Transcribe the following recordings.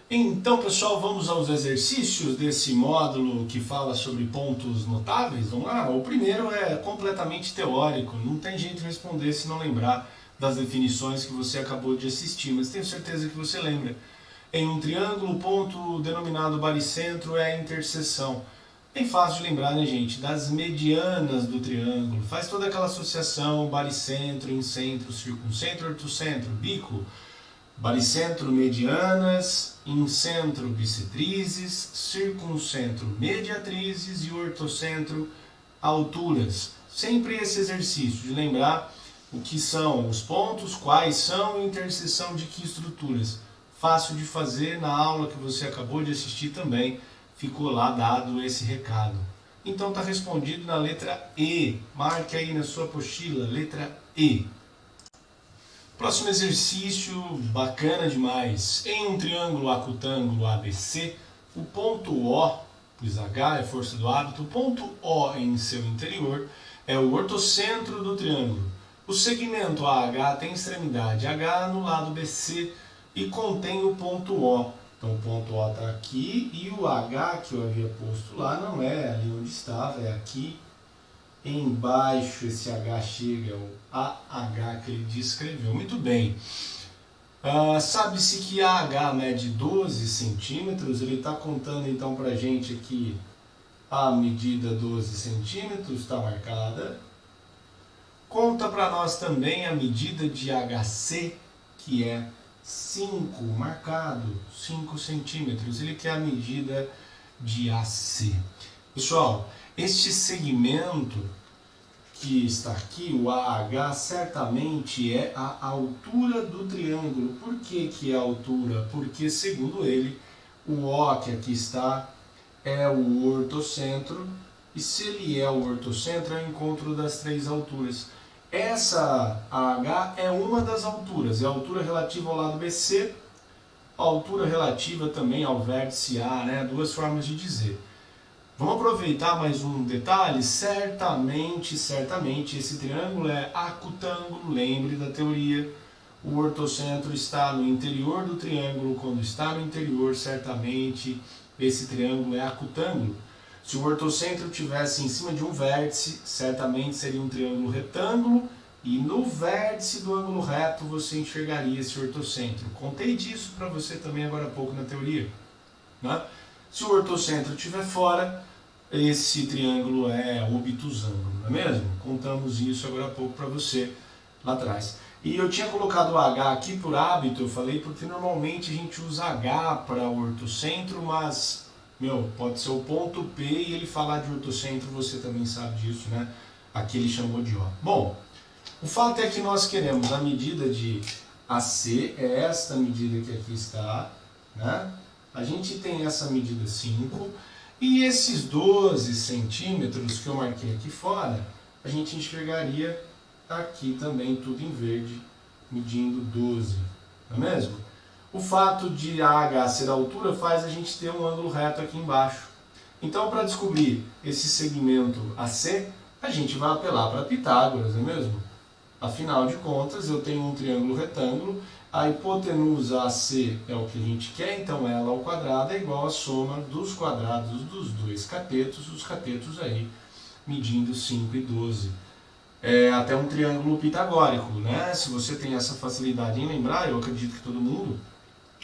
Então, pessoal, vamos aos exercícios desse módulo que fala sobre pontos notáveis. Vamos lá? O primeiro é completamente teórico, não tem jeito de responder se não lembrar das definições que você acabou de assistir, mas tenho certeza que você lembra. Em um triângulo, o ponto denominado baricentro é a interseção. Bem fácil de lembrar, né, gente? Das medianas do triângulo. Faz toda aquela associação, baricentro, incentro, circuncentro, ortocentro, bico. Baricentro, medianas, incentro, bissetrizes, circuncentro, mediatrizes e ortocentro, alturas. Sempre esse exercício de lembrar o que são os pontos, quais são e interseção de que estruturas. Fácil de fazer, na aula que você acabou de assistir também, ficou lá dado esse recado. Então está respondido na letra E. Marque aí na sua apostila, letra E. Próximo exercício, bacana demais. Em um triângulo acutângulo ABC, o ponto O, pois H é força do hábito, o ponto O em seu interior é o ortocentro do triângulo. O segmento AH tem extremidade H no lado BC e contém o ponto O. Então o ponto O está aqui e o H que eu havia posto lá não é ali onde estava, é aqui. Embaixo esse H chega, o AH que ele descreveu. Muito bem. Sabe-se que AH mede 12 centímetros. Ele está contando então para a gente aqui a medida 12 centímetros, está marcada. Conta para nós também a medida de HC, que é 5, marcado, 5 centímetros. Ele quer a medida de AC. Pessoal, este segmento que está aqui, o AH, certamente é a altura do triângulo. Por que é a altura? Porque, segundo ele, o O que aqui está é o ortocentro, e se ele é o ortocentro, é o encontro das três alturas. Essa AH é uma das alturas, é a altura relativa ao lado BC, a altura relativa também ao vértice A, né? Duas formas de dizer. Vamos aproveitar mais um detalhe? Certamente, esse triângulo é acutângulo, lembre da teoria. O ortocentro está no interior do triângulo, quando está no interior, certamente esse triângulo é acutângulo. Se o ortocentro estivesse em cima de um vértice, certamente seria um triângulo retângulo, e no vértice do ângulo reto você enxergaria esse ortocentro. Contei disso para você também agora há pouco na teoria, né? Se o ortocentro estiver fora, esse triângulo é obtusângulo, não é mesmo? Contamos isso agora há pouco para você lá atrás. E eu tinha colocado o H aqui por hábito, eu falei, porque normalmente a gente usa H para ortocentro, mas, pode ser o ponto P e ele falar de ortocentro, você também sabe disso, né? Aqui ele chamou de O. Bom, o fato é que nós queremos a medida de AC, é esta medida que aqui está, né? A gente tem essa medida 5, e esses 12 centímetros que eu marquei aqui fora, a gente enxergaria aqui também tudo em verde, medindo 12, não é mesmo? O fato de AH ser a altura faz a gente ter um ângulo reto aqui embaixo. Então, para descobrir esse segmento AC, a gente vai apelar para Pitágoras, não é mesmo? Afinal de contas, eu tenho um triângulo retângulo, a hipotenusa AC é o que a gente quer, então ela ao quadrado é igual à soma dos quadrados dos dois catetos, os catetos aí medindo 5 e 12. É até um triângulo pitagórico, né? Se você tem essa facilidade em lembrar, eu acredito que todo mundo,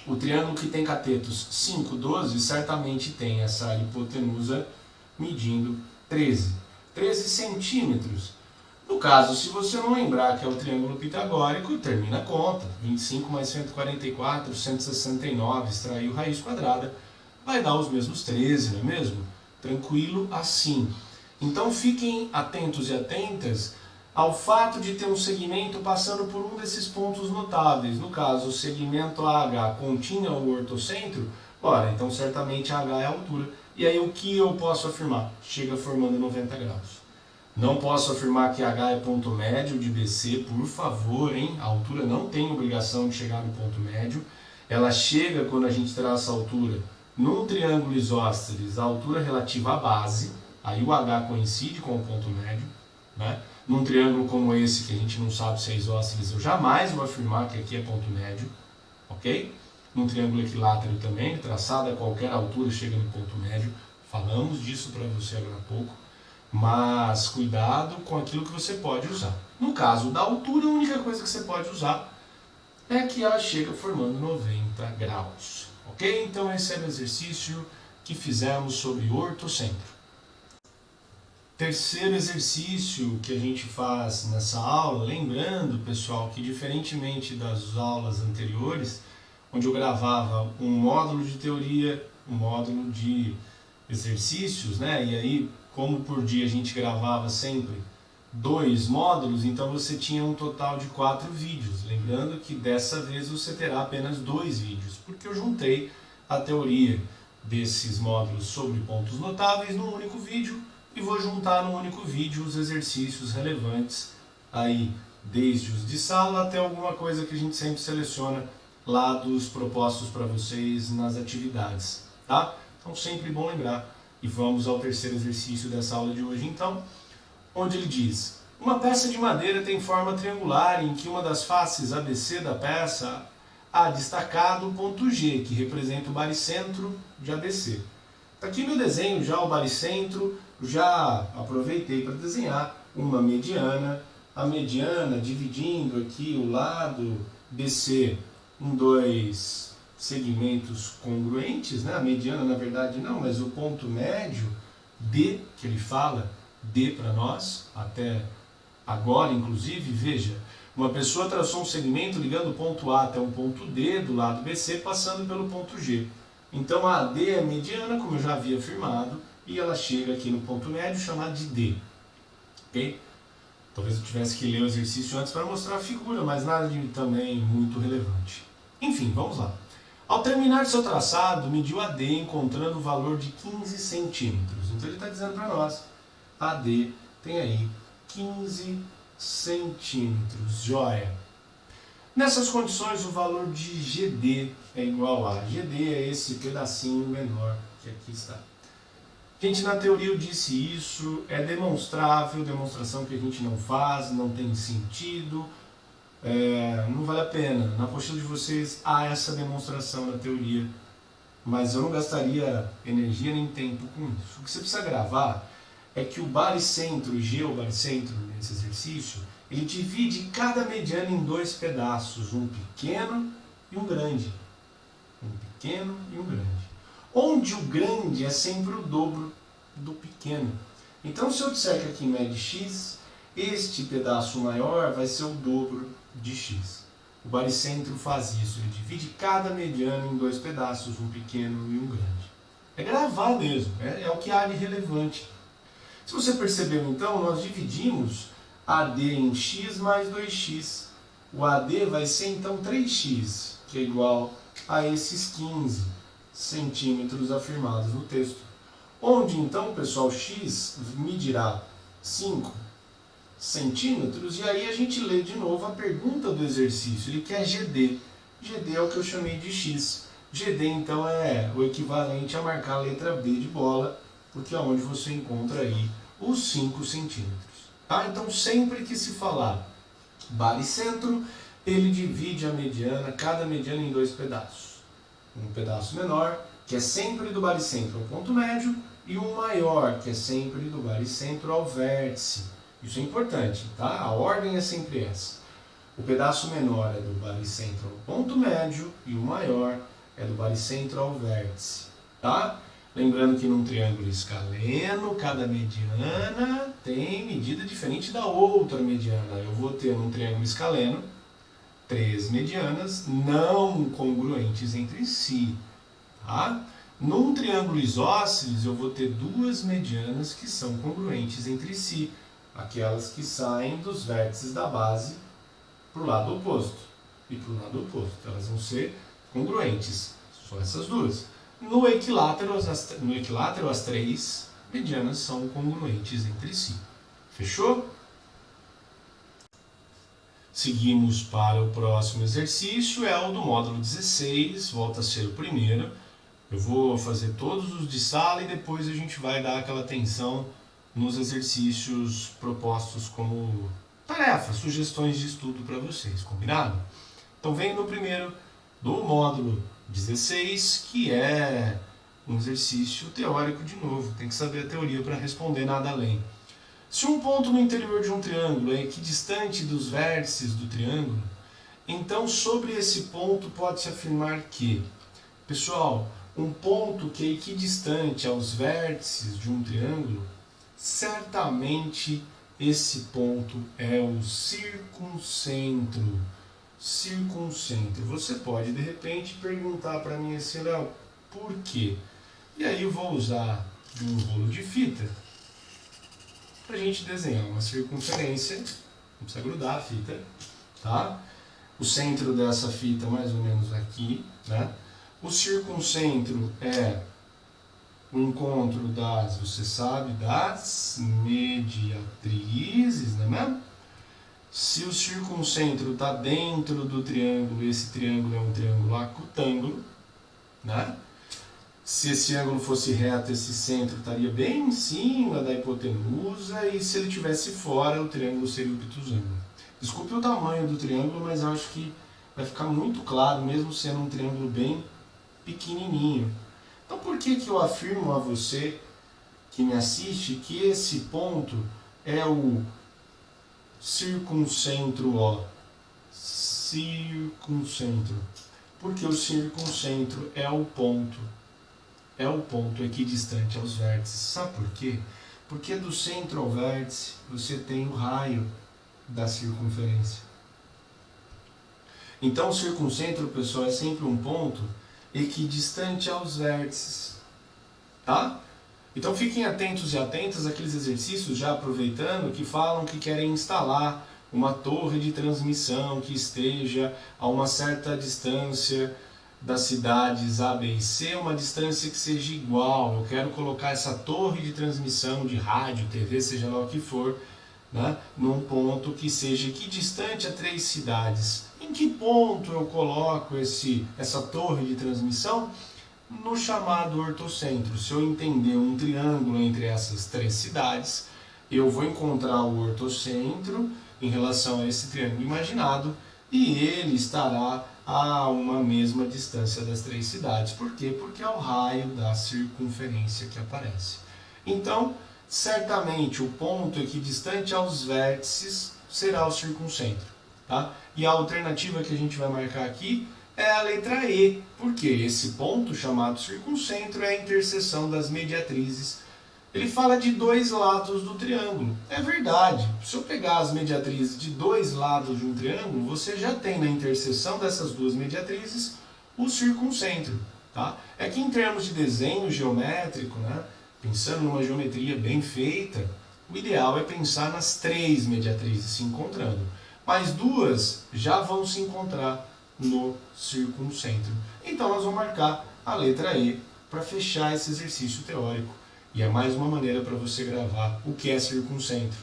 o triângulo que tem catetos 5, 12, certamente tem essa hipotenusa medindo 13 centímetros. No caso, se você não lembrar que é o triângulo pitagórico, termina a conta. 25 mais 144, 169, extraiu raiz quadrada, vai dar os mesmos 13, não é mesmo? Tranquilo assim. Então fiquem atentos e atentas ao fato de ter um segmento passando por um desses pontos notáveis. No caso, o segmento AH continha o ortocentro, então certamente AH é a altura. E aí o que eu posso afirmar? Chega formando 90 graus. Não posso afirmar que H é ponto médio de BC, por favor, hein? A altura não tem obrigação de chegar no ponto médio. Ela chega, quando a gente traça a altura, num triângulo isósceles, a altura relativa à base, aí o H coincide com o ponto médio, né? Num triângulo como esse, que a gente não sabe se é isósceles, eu jamais vou afirmar que aqui é ponto médio, ok? num triângulo equilátero também, traçado a qualquer altura chega no ponto médio. Falamos disso para você agora há pouco, mas cuidado com aquilo que você pode usar. No caso da altura, a única coisa que você pode usar é que ela chega formando 90 graus. Ok? Então esse era o exercício que fizemos sobre ortocentro. Terceiro exercício que a gente faz nessa aula, lembrando, pessoal, que diferentemente das aulas anteriores, onde eu gravava um módulo de teoria, um módulo de exercícios, né? E aí, como por dia a gente gravava sempre 2 módulos, então você tinha um total de 4 vídeos. Lembrando que dessa vez você terá apenas 2 vídeos, porque eu juntei a teoria desses módulos sobre pontos notáveis num único vídeo e vou juntar num único vídeo os exercícios relevantes aí, desde os de sala até alguma coisa que a gente sempre seleciona lá dos propostos para vocês nas atividades, tá? Então sempre bom lembrar. E vamos ao terceiro exercício dessa aula de hoje então, onde ele diz: uma peça de madeira tem forma triangular em que uma das faces ABC da peça há destacado o ponto G, que representa o baricentro de ABC. Está aqui meu desenho já, o baricentro, já aproveitei para desenhar uma mediana, a mediana dividindo aqui o lado BC em 2 segmentos congruentes, né? A mediana na verdade não, mas o ponto médio D, que ele fala, D para nós, até agora inclusive, veja, uma pessoa traçou um segmento ligando o ponto A até um ponto D do lado BC, passando pelo ponto G. Então a AD é mediana, como eu já havia afirmado, e ela chega aqui no ponto médio chamado de D. Ok? Talvez eu tivesse que ler o exercício antes para mostrar a figura, mas nada de também muito relevante. Enfim, vamos lá. Ao terminar seu traçado, mediu AD encontrando o valor de 15 centímetros. Então ele está dizendo para nós, AD tem aí 15 centímetros. Joia! Nessas condições, o valor de GD é igual a GD é esse pedacinho menor que aqui está. Gente, na teoria eu disse isso, é demonstrável, demonstração que a gente não faz, não tem sentido, não vale a pena. Na apostila de vocês há essa demonstração na teoria, mas eu não gastaria energia nem tempo com isso. O que você precisa gravar é que o baricentro, G, o baricentro nesse exercício, ele divide cada mediana em 2 pedaços, um pequeno e um grande. Um pequeno e um grande. Onde o grande é sempre o dobro do pequeno. Então, se eu disser que aqui mede x, este pedaço maior vai ser o dobro de x. O baricentro faz isso, ele divide cada mediana em 2 pedaços, um pequeno e um grande. É gravar mesmo, é o que há de relevante. Se você percebeu então, nós dividimos AD em x mais 2x. O AD vai ser então 3x, que é igual a esses 15 centímetros afirmados no texto. Onde então, pessoal, x medirá 5 centímetros, e aí a gente lê de novo a pergunta do exercício. Ele quer GD. GD é o que eu chamei de x. GD então é o equivalente a marcar a letra B de bola, porque é onde você encontra aí os 5 centímetros. Tá? Então, sempre que se falar baricentro, ele divide a mediana, cada mediana em 2 pedaços. Um pedaço menor, que é sempre do baricentro ao ponto médio, e um maior, que é sempre do baricentro ao vértice. Isso é importante, tá? A ordem é sempre essa. O pedaço menor é do baricentro ao ponto médio, e o maior é do baricentro ao vértice. Tá? Lembrando que num triângulo escaleno, cada mediana tem medida diferente da outra mediana. Eu vou ter num triângulo escaleno 3 medianas não congruentes entre si. Tá? Num triângulo isósceles, eu vou ter 2 medianas que são congruentes entre si. Aquelas que saem dos vértices da base para o lado oposto. E para o lado oposto. Elas vão ser congruentes. Só essas duas. No equilátero, as 3 medianas são congruentes entre si. Fechou? Seguimos para o próximo exercício, é o do módulo 16, volta a ser o primeiro. Eu vou fazer todos os de sala e depois a gente vai dar aquela atenção nos exercícios propostos como tarefas, sugestões de estudo para vocês, combinado? Então vem no primeiro do módulo 16, que é um exercício teórico de novo. Tem que saber a teoria para responder, nada além. Se um ponto no interior de um triângulo é equidistante dos vértices do triângulo, então sobre esse ponto pode-se afirmar que, pessoal, um ponto que é equidistante aos vértices de um triângulo, certamente esse ponto é o circuncentro. Circuncentro. Você pode, de repente, perguntar para mim assim, Léo, por quê? E aí eu vou usar um rolo de fita para a gente desenhar uma circunferência. Não precisa grudar a fita, tá? O centro dessa fita mais ou menos aqui, né? O circuncentro é o encontro das, você sabe, das mediatrizes, não é mesmo? Se o circuncentro está dentro do triângulo, esse triângulo é um triângulo acutângulo, né? Se esse ângulo fosse reto, esse centro estaria bem em cima da hipotenusa, e se ele estivesse fora, o triângulo seria o obtusângulo. Desculpe o tamanho do triângulo, mas eu acho que vai ficar muito claro, mesmo sendo um triângulo bem pequenininho. Então, por que eu afirmo a você que me assiste que esse ponto é o circuncentro, ó? Circuncentro. Porque o circuncentro é o ponto equidistante aos vértices. Sabe por quê? Porque do centro ao vértice você tem o raio da circunferência. Então o circuncentro, pessoal, é sempre um ponto equidistante aos vértices, tá? Então fiquem atentos e atentas àqueles exercícios, já aproveitando, que falam que querem instalar uma torre de transmissão que esteja a uma certa distância das cidades A, B e C, uma distância que seja igual. Eu quero colocar essa torre de transmissão de rádio, TV, seja lá o que for, né, num ponto que seja equidistante a 3 cidades. Em que ponto eu coloco essa torre de transmissão? No chamado ortocentro. Se eu entender um triângulo entre essas 3 cidades, eu vou encontrar o ortocentro em relação a esse triângulo imaginado, e ele estará a uma mesma distância das 3 cidades. Por quê? Porque é o raio da circunferência que aparece. Então, certamente o ponto equidistante aos vértices será o circuncentro, tá? E a alternativa que a gente vai marcar aqui é a letra E, porque esse ponto chamado circuncentro é a interseção das mediatrizes. Ele fala de 2 lados do triângulo. É verdade, se eu pegar as mediatrizes de 2 lados de um triângulo, você já tem na interseção dessas 2 mediatrizes o circuncentro, tá? É que em termos de desenho geométrico, né, pensando numa geometria bem feita, o ideal é pensar nas 3 mediatrizes se encontrando. Mas 2 já vão se encontrar no circuncentro. Então nós vamos marcar a letra E para fechar esse exercício teórico. E é mais uma maneira para você gravar o que é circuncentro,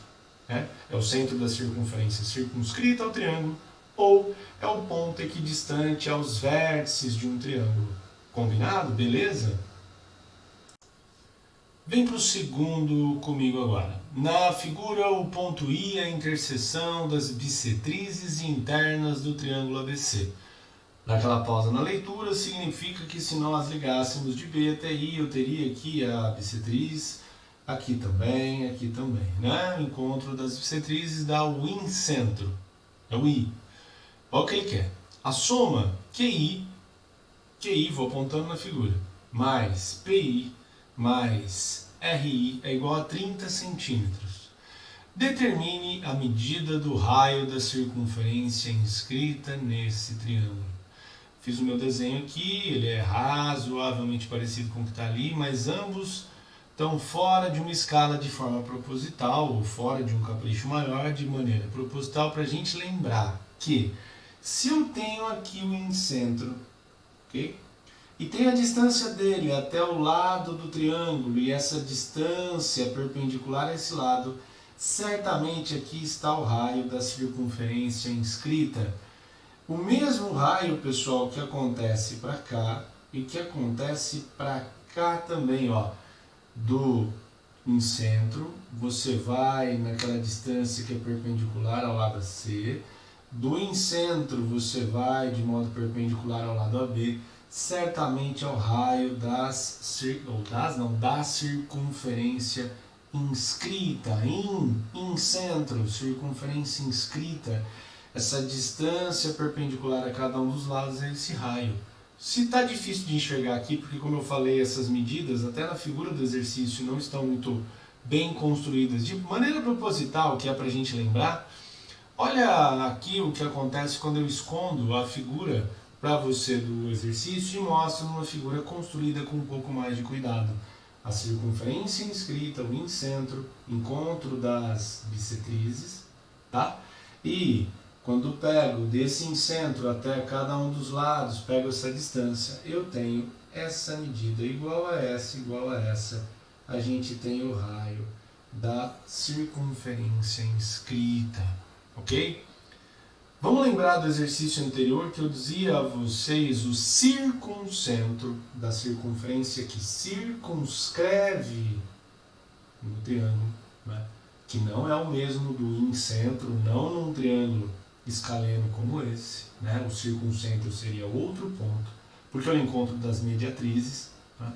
né? É o centro da circunferência circunscrita ao triângulo, ou é o ponto equidistante aos vértices de um triângulo. Combinado? Beleza? Vem para o segundo comigo agora. Na figura, o ponto I é a interseção das bissetrizes internas do triângulo ABC. Naquela pausa na leitura, significa que se nós ligássemos de B até I, eu teria aqui a bissetriz, aqui também, né? Encontro das bissetrizes dá o incentro, é o I. Olha o que ele quer. A soma QI, vou apontando na figura, mais PI, mais RI é igual a 30 centímetros. Determine a medida do raio da circunferência inscrita nesse triângulo. Fiz o meu desenho aqui, ele é razoavelmente parecido com o que está ali, mas ambos estão fora de uma escala de forma proposital, ou fora de um capricho maior de maneira proposital, para a gente lembrar que se eu tenho aqui o incentro, ok? E tem a distância dele até o lado do triângulo, e essa distância é perpendicular a esse lado, certamente aqui está o raio da circunferência inscrita. O mesmo raio, pessoal, que acontece para cá e que acontece para cá também, ó, do incentro, você vai naquela distância que é perpendicular ao lado C, do incentro você vai de modo perpendicular ao lado AB, certamente ao raio da circunferência inscrita, incentro, circunferência inscrita, essa distância perpendicular a cada um dos lados é esse raio. Se está difícil de enxergar aqui, porque como eu falei, essas medidas, até na figura do exercício, não estão muito bem construídas de maneira proposital, que é para a gente lembrar, olha aqui o que acontece quando eu escondo a figura para você do exercício e mostro uma figura construída com um pouco mais de cuidado. A circunferência inscrita, o incentro, encontro das bissetrizes, tá? E quando pego desse incentro até cada um dos lados, pego essa distância, eu tenho essa medida igual a essa, a gente tem o raio da circunferência inscrita, ok? Vamos lembrar do exercício anterior que eu dizia a vocês o circuncentro da circunferência que circunscreve no triângulo, né? Que não é o mesmo do incentro, não num triângulo escaleno como esse, né? O circuncentro seria outro ponto, porque é o encontro das mediatrizes, né?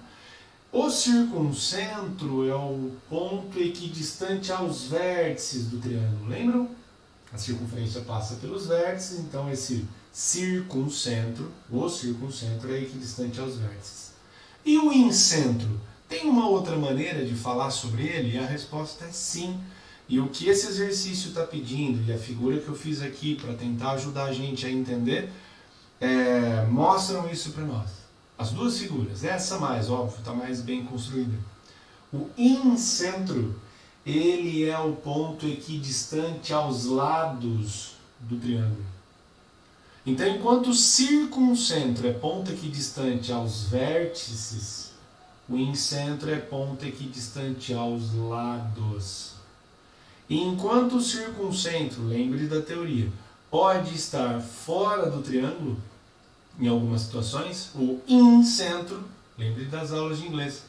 O circuncentro é o ponto equidistante aos vértices do triângulo, lembram? A circunferência passa pelos vértices, então esse circuncentro, o circuncentro é equidistante aos vértices. E o incentro? Tem uma outra maneira de falar sobre ele? E a resposta é sim. E o que esse exercício está pedindo, e a figura que eu fiz aqui para tentar ajudar a gente a entender, mostram isso para nós. As duas figuras, essa mais, óbvio, está mais bem construída. O incentro, ele é o ponto equidistante aos lados do triângulo. Então, enquanto o circuncentro é ponto equidistante aos vértices, o incentro é ponto equidistante aos lados. E enquanto o circuncentro, lembre da teoria, pode estar fora do triângulo, em algumas situações, o incentro, lembre das aulas de inglês,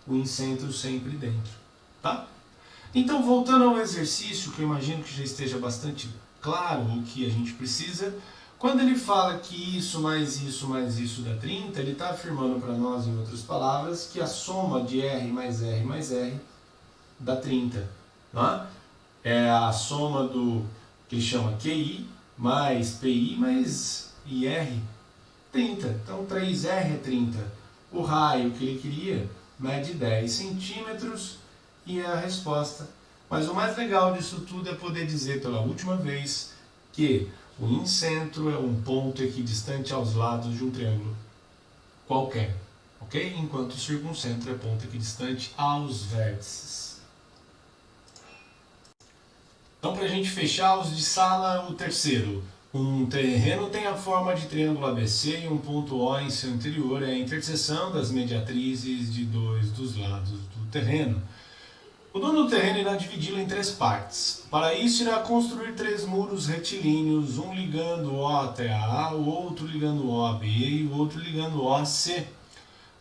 o incentro sempre dentro, tá? Então, voltando ao exercício, que eu imagino que já esteja bastante claro o que a gente precisa, quando ele fala que isso mais isso dá 30, ele está afirmando para nós, em outras palavras, que a soma de R mais R mais R dá 30. Tá? É a soma do que ele chama QI mais PI mais IR, 30. Então, 3R é 30. O raio que ele queria mede 10 centímetros, e é a resposta. Mas o mais legal disso tudo é poder dizer pela última vez que o incentro é um ponto equidistante aos lados de um triângulo qualquer, ok? Enquanto o circuncentro é ponto equidistante aos vértices. Então, para a gente fechar os de sala, o terceiro. Um terreno tem a forma de triângulo ABC e um ponto O em seu interior é a interseção das mediatrizes de dois dos lados do terreno. O dono do terreno irá dividi-lo em 3 partes. Para isso, irá construir 3 muros retilíneos, um ligando O até a A, o outro ligando O a B e o outro ligando O a C.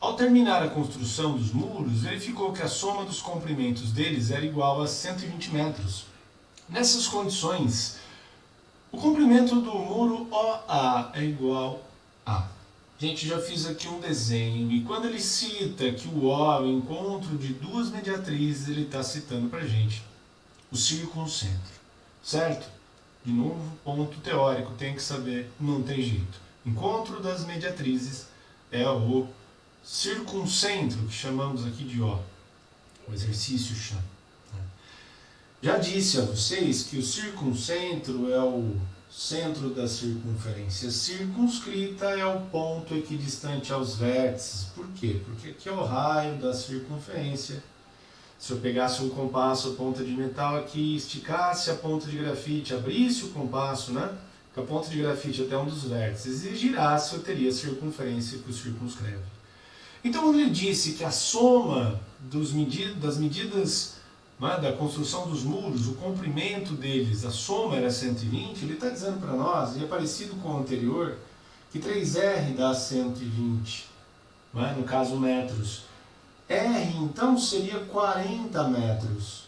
Ao terminar a construção dos muros, verificou que a soma dos comprimentos deles era igual a 120 metros. Nessas condições, o comprimento do muro OA é igual a... Gente, já fiz aqui um desenho, e quando ele cita que o O é o encontro de duas mediatrizes, ele está citando para a gente o circuncentro, certo? De novo, ponto teórico, tem que saber, não tem jeito. Encontro das mediatrizes é o circuncentro, que chamamos aqui de O. O exercício chama. Já disse a vocês que o circuncentro é o centro da circunferência circunscrita, é o ponto equidistante aos vértices. Por quê? Porque aqui é o raio da circunferência. Se eu pegasse um compasso, a ponta de metal aqui, esticasse a ponta de grafite, abrisse o compasso, né, com a ponta de grafite até um dos vértices e girasse, eu teria a circunferência que o circunscreve. Então, quando ele disse que a soma das medidas, né, da construção dos muros, o comprimento deles, a soma era 120, ele está dizendo para nós, e é parecido com o anterior, que 3R dá 120, né, no caso metros. R, então, seria 40 metros.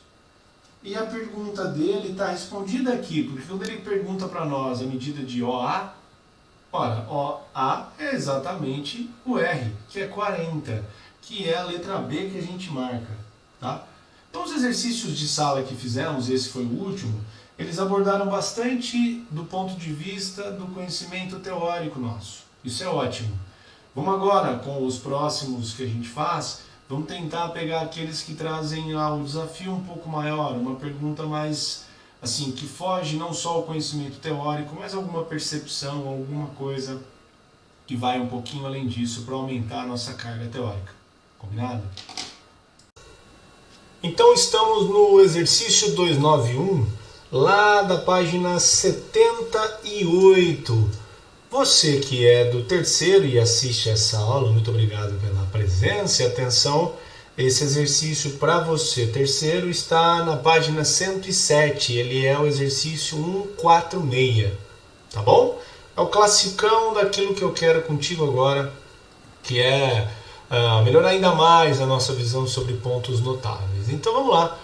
E a pergunta dele está respondida aqui, porque quando ele pergunta para nós a medida de OA, ora, OA é exatamente o R, que é 40, que é a letra B que a gente marca, tá? Então os exercícios de sala que fizemos, esse foi o último, eles abordaram bastante do ponto de vista do conhecimento teórico nosso. Isso é ótimo. Vamos agora, com os próximos que a gente faz, vamos tentar pegar aqueles que trazem um desafio um pouco maior, uma pergunta mais, assim, que foge não só ao conhecimento teórico, mas alguma percepção, alguma coisa que vai um pouquinho além disso para aumentar a nossa carga teórica. Combinado? Então estamos no exercício 291, lá da página 78. Você que é do terceiro e assiste essa aula, muito obrigado pela presença e atenção. Esse exercício para você, terceiro, está na página 107. Ele é o exercício 146, tá bom? É o classicão daquilo que eu quero contigo agora, que é melhorar ainda mais a nossa visão sobre pontos notáveis. Então vamos lá.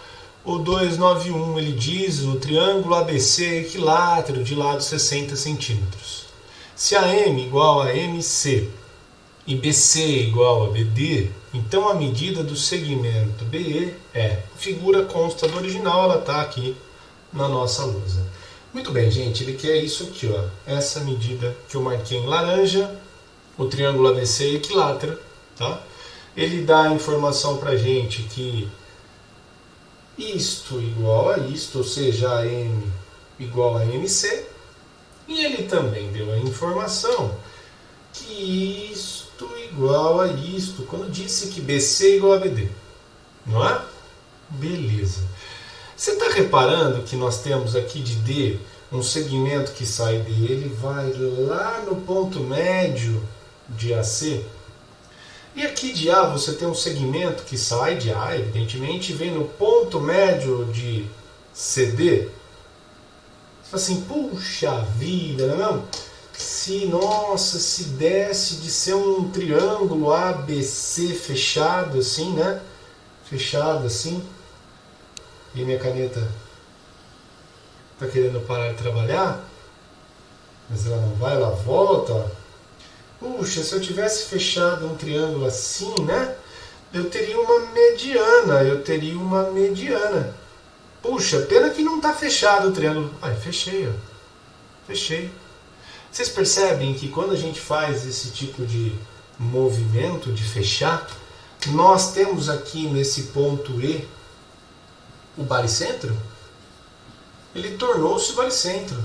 O 291 ele diz o triângulo ABC é equilátero de lado 60 centímetros. Se AM igual a MC e BC igual a BD, então a medida do segmento BE é, a figura consta do original, ela está aqui na nossa lousa. Muito bem, gente, ele quer isso aqui, ó, essa medida que eu marquei em laranja, o triângulo ABC é equilátero, tá? Ele dá a informação para a gente que isto igual a isto, ou seja, AM igual a MC, e ele também deu a informação que isto igual a isto, quando disse que BC igual a BD, não é? Beleza. Você está reparando que nós temos aqui de D um segmento que sai dele, vai lá no ponto médio de AC, e aqui de A você tem um segmento que sai de A, evidentemente, e vem no ponto médio de CD. Você fala assim, puxa vida, não é mesmo? Se desse de ser um triângulo ABC fechado assim, né? Fechado assim. E minha caneta tá querendo parar de trabalhar, mas ela não vai, ela volta, ó. Puxa, se eu tivesse fechado um triângulo assim, né? Eu teria uma mediana. Puxa, pena que não está fechado o triângulo. Ai, fechei, ó. Fechei. Vocês percebem que quando a gente faz esse tipo de movimento de fechar, nós temos aqui nesse ponto E o baricentro? Ele tornou-se baricentro.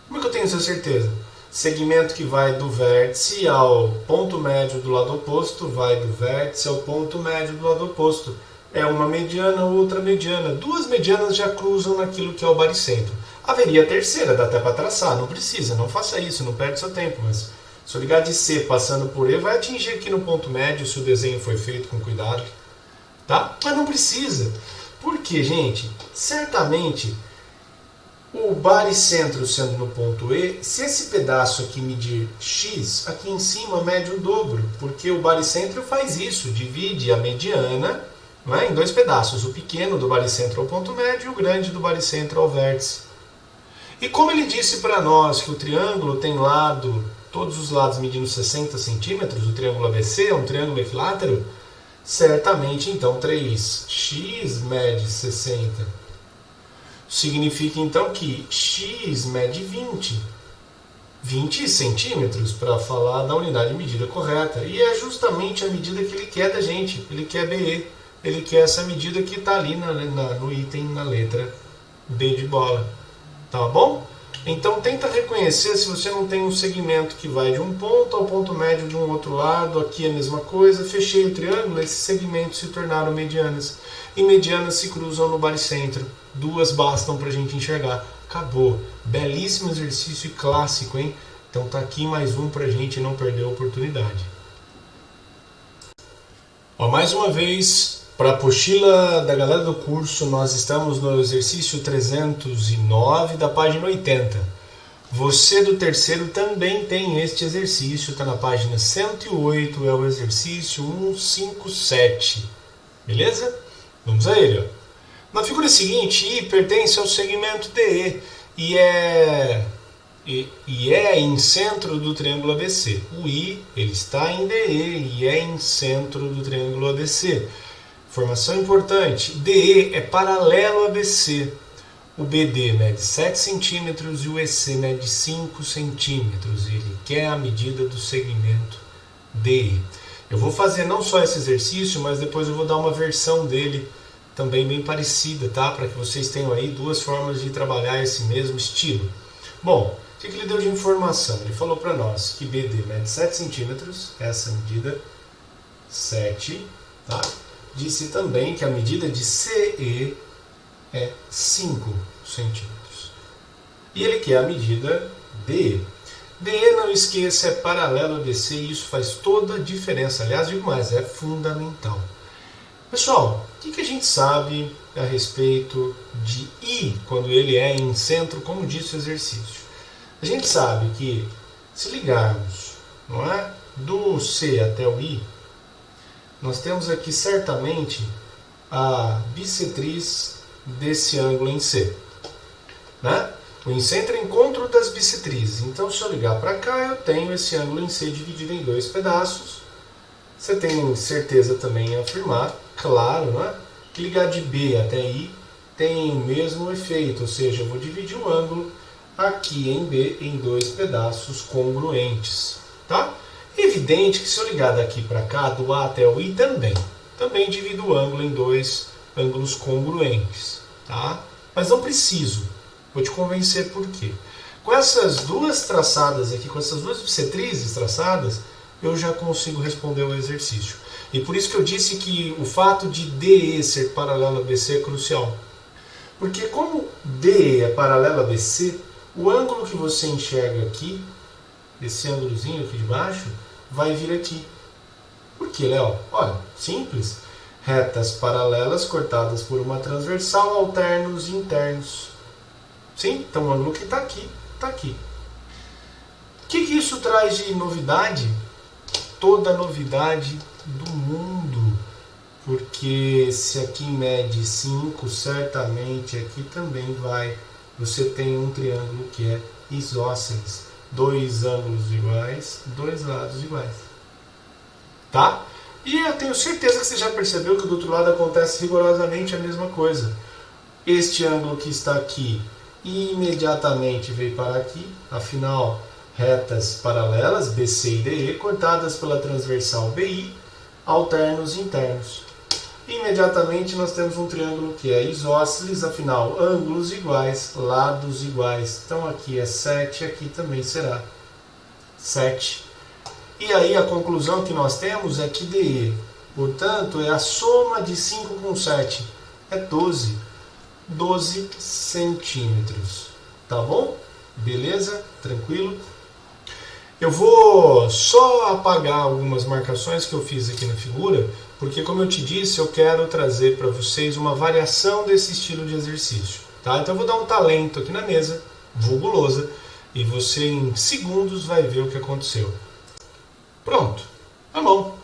Como é que eu tenho essa certeza? Segmento que vai do vértice ao ponto médio do lado oposto, vai do vértice ao ponto médio do lado oposto. É uma mediana, outra mediana. Duas medianas já cruzam naquilo que é o baricentro. Haveria a terceira, dá até para traçar, não precisa, não faça isso, não perde seu tempo. Mas se eu ligar de C passando por E, vai atingir aqui no ponto médio se o desenho foi feito com cuidado. Tá? Mas não precisa. Por quê, gente? Certamente o baricentro sendo no ponto E, se esse pedaço aqui medir x, aqui em cima mede o dobro, porque o baricentro faz isso, divide a mediana, não é, em dois pedaços, o pequeno do baricentro ao ponto médio e o grande do baricentro ao vértice. E como ele disse para nós que o triângulo tem lado, todos os lados medindo 60 centímetros, o triângulo ABC é um triângulo equilátero, certamente então 3x mede 60. Significa então que x mede 20 centímetros, para falar da unidade de medida correta. E é justamente a medida que ele quer da gente, ele quer BE, ele quer essa medida que está ali no item, na letra B de bola. Tá bom? Então tenta reconhecer se você não tem um segmento que vai de um ponto ao ponto médio de um outro lado, aqui é a mesma coisa, fechei o triângulo, esses segmentos se tornaram medianas. E medianas se cruzam no baricentro. Duas bastam para a gente enxergar. Acabou. Belíssimo exercício e clássico, hein? Então tá aqui mais um para a gente não perder a oportunidade. Ó, mais uma vez, para a apostila da galera do curso, nós estamos no exercício 309 da página 80. Você do terceiro também tem este exercício, está na página 108, é o exercício 157. Beleza? Vamos a ele, ó. Na figura seguinte, I pertence ao segmento DE e é em centro do triângulo ABC. O I ele está em DE e é em centro do triângulo ABC. Informação importante, DE é paralelo a BC. O BD mede 7 centímetros e o EC mede 5 centímetros. Ele quer a medida do segmento DE. Eu vou fazer não só esse exercício, mas depois eu vou dar uma versão dele também bem parecida, tá? Para que vocês tenham aí duas formas de trabalhar esse mesmo estilo. Bom, o que ele deu de informação? Ele falou para nós que BD mede 7 centímetros, essa medida 7, tá? Disse também que a medida de CE é 5 centímetros. E ele quer a medida DE. DE, não esqueça, é paralelo a BC e isso faz toda a diferença. Aliás, digo mais, é fundamental. Pessoal, o que a gente sabe a respeito de I quando ele é em centro, como disse o exercício? A gente sabe que se ligarmos, não é, do C até o I, nós temos aqui certamente a bissetriz desse ângulo em C. Né? O incentro é o encontro das bissetrizes. Então, se eu ligar para cá, eu tenho esse ângulo em C dividido em dois pedaços. Você tem certeza também em afirmar, claro, né, que ligar de B até I tem o mesmo efeito. Ou seja, eu vou dividir o ângulo aqui em B em dois pedaços congruentes. Tá? Evidente que se eu ligar daqui para cá, do A até o I também divido o ângulo em dois ângulos congruentes. Tá? Mas não preciso. Vou te convencer por quê. Com essas duas traçadas aqui, com essas duas bissetrizes traçadas, eu já consigo responder o exercício. E por isso que eu disse que o fato de DE ser paralelo a BC é crucial. Porque como DE é paralelo a BC, o ângulo que você enxerga aqui, esse ângulozinho aqui de baixo, vai vir aqui. Por quê, Léo? Olha, simples. Retas paralelas cortadas por uma transversal, alternos e internos. Sim, então o ângulo que está aqui, está aqui. O que isso traz de novidade? Toda a novidade do mundo. Porque se aqui mede 5, certamente aqui também vai. Você tem um triângulo que é isósceles. Dois ângulos iguais, dois lados iguais. Tá? E eu tenho certeza que você já percebeu que do outro lado acontece rigorosamente a mesma coisa. Este ângulo que está aqui imediatamente veio para aqui, afinal, retas paralelas, BC e DE, cortadas pela transversal BI, alternos e internos. Imediatamente nós temos um triângulo que é isósceles, afinal, ângulos iguais, lados iguais. Então aqui é 7, aqui também será 7. E aí a conclusão que nós temos é que DE, portanto, é a soma de 5 com 7, é 12. 12 centímetros, tá bom? Beleza? Tranquilo? Eu vou só apagar algumas marcações que eu fiz aqui na figura, porque como eu te disse, eu quero trazer para vocês uma variação desse estilo de exercício, tá? Então eu vou dar um talento aqui na mesa, vulgo lousa, e você em segundos vai ver o que aconteceu. Pronto, tá bom.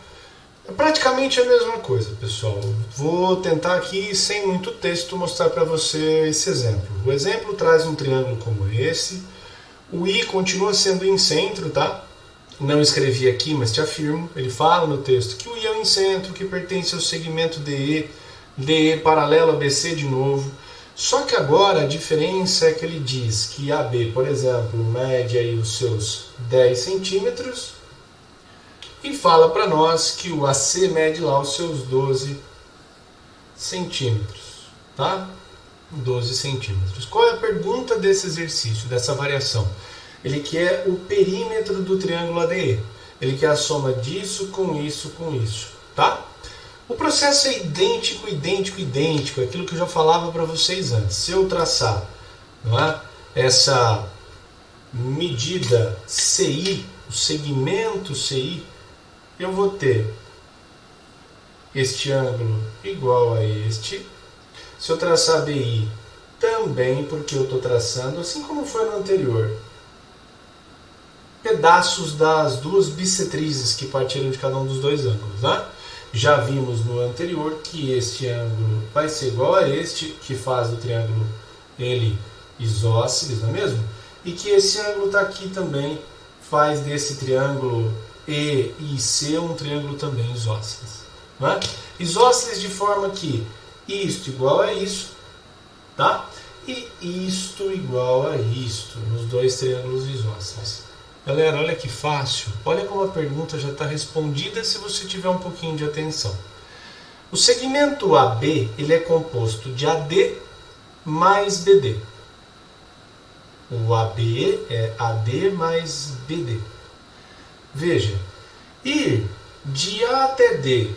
É praticamente a mesma coisa, pessoal. Vou tentar aqui, sem muito texto, mostrar para você esse exemplo. O exemplo traz um triângulo como esse. O I continua sendo em centro, tá? Não escrevi aqui, mas te afirmo. Ele fala no texto que o I é o incentro, que pertence ao segmento DE. DE paralelo a BC de novo. Só que agora a diferença é que ele diz que AB, por exemplo, mede aí os seus 10 centímetros. E fala para nós que o AC mede lá os seus 12 centímetros, tá? 12 centímetros. Qual é a pergunta desse exercício, dessa variação? Ele quer o perímetro do triângulo ADE. Ele quer a soma disso com isso com isso, tá? O processo é idêntico, aquilo que eu já falava para vocês antes. Se eu traçar, não é, essa medida CI, o segmento CI, eu vou ter este ângulo igual a este. Se eu traçar BI também, porque eu estou traçando, assim como foi no anterior, pedaços das duas bissetrizes que partiram de cada um dos dois ângulos. Né? Já vimos no anterior que este ângulo vai ser igual a este, que faz do triângulo ele isósceles, não é mesmo? E que esse ângulo está aqui também, faz desse triângulo EIC um triângulo também isósceles. Não é? Isósceles de forma que isto igual a isso, tá? E isto igual a isto, nos dois triângulos isósceles. Galera, olha que fácil. Olha como a pergunta já está respondida se você tiver um pouquinho de atenção. O segmento AB ele é composto de AD mais BD. O AB é AD mais BD. Veja, ir de A até D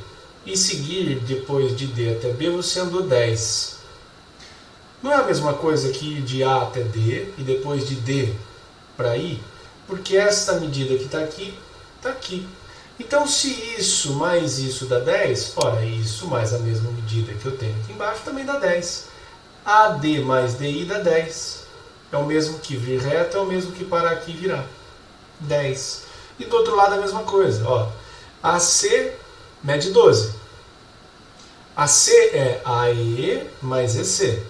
e seguir depois de D até B, você andou 10. Não é a mesma coisa que ir de A até D e depois de D para I? Porque esta medida que está aqui, está aqui. Então, se isso mais isso dá 10, ora, isso mais a mesma medida que eu tenho aqui embaixo também dá 10. AD mais DI dá 10. É o mesmo que vir reto, é o mesmo que parar aqui e virar. 10. E do outro lado a mesma coisa. Ó. AC mede 12. AC é AE mais EC,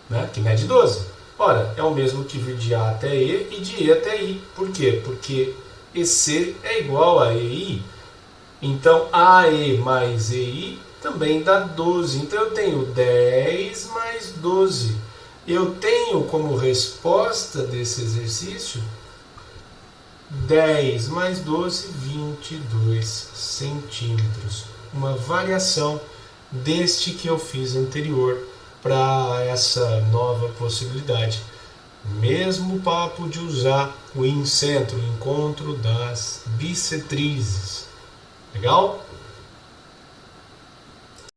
né? Que mede 12. Ora, é o mesmo que vir de A até E e de E até I. Por quê? Porque EC é igual a EI. Então, AE mais EI também dá 12. Então, eu tenho 10 mais 12. Eu tenho como resposta desse exercício 10 mais 12, 22 centímetros. Uma variação deste que eu fiz anterior para essa nova possibilidade. Mesmo papo de usar o incentro, o encontro das bissetrizes. Legal?